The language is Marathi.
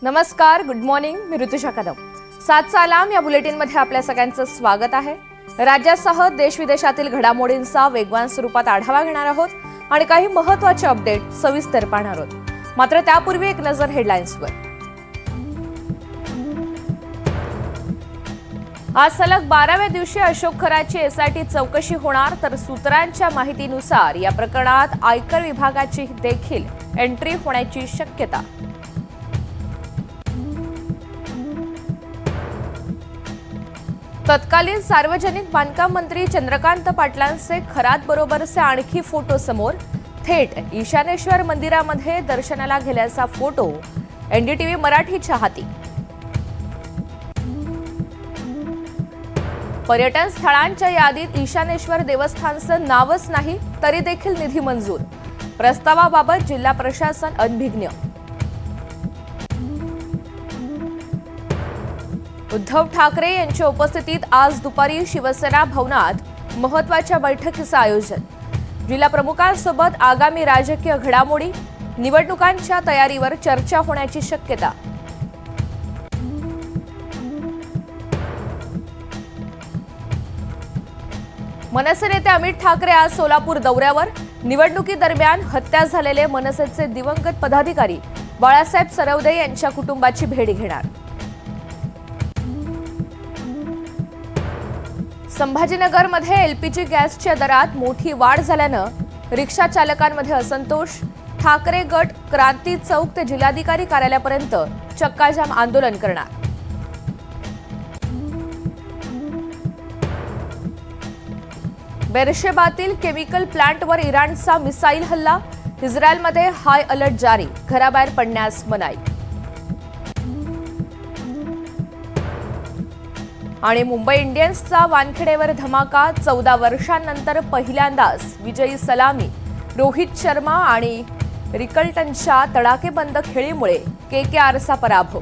नमस्कार, गुड मॉर्निंग. मी ऋतुजा कदम. 7 सालाम या बुलेटिनमध्ये आपल्या सगळ्यांचं स्वागत आहे. राज्यासह देश विदेशातील घडामोडींचा वेगवान स्वरूपात आढावा घेणार आहोत आणि काही महत्त्वाचे अपडेट सविस्तर पाहणार आहोत. मात्र त्यापूर्वी एक नजर हेडलाईन्सवर. आज सलग 12व्या दिवशी अशोक खराची एसआयटी चौकशी होणार, तर सूत्रांच्या माहितीनुसार या प्रकरणात आयकर विभागाची देखील एंट्री होण्याची शक्यता. तत्कालीन सार्वजनिक बांधकाम मंत्री चंद्रकांत पाटलांचे खरात बरोबरचे आणखी फोटो समोर. थेट ईशानेश्वर मंदिरामध्ये दर्शनाला गेल्याचा फोटो एनडीटीव्ही मराठीच्या हाती. पर्यटन स्थळांच्या यादीत ईशानेश्वर देवस्थानचं नावच नाही, तरी देखील निधी मंजूर. प्रस्तावाबाबत जिल्हा प्रशासन अनभिज्ञ. उद्धव ठाकरे यांच्या उपस्थितीत आज दुपारी शिवसेना भवनात महत्त्वाच्या बैठकीचं आयोजन. जिल्हा प्रमुखांसोबत आगामी राजकीय घडामोडी, निवडणुकांच्या तयारीवर चर्चा होण्याची शक्यता. मनसे नेते अमित ठाकरे आज सोलापूर दौऱ्यावर. निवडणुकीदरम्यान हत्या झालेले मनसेचे दिवंगत पदाधिकारी बाळासाहेब सरवदे यांच्या कुटुंबाची भेट घेणार. संभाजीनगरमध्ये एलपीजी गॅसच्या दरात मोठी वाढ झाल्यानं रिक्षा चालकांमध्ये असंतोष. ठाकरे गट क्रांती चौक ते जिल्हाधिकारी कार्यालयापर्यंत चक्काजाम आंदोलन करणार. बेरशेबातील केमिकल प्लांटवर इराणचा मिसाईल हल्ला. इस्रायलमध्ये हाय अलर्ट जारी, घराबाहेर पडण्यास मनाई. आणि मुंबई इंडियन्सचा वानखेडेवर धमाका. 14 वर्षांनंतर पहिल्यांदाच विजयी सलामी. रोहित शर्मा आणि रिकल्टनच्या तडाखेबंद खेळीमुळे केकेआरचा पराभव.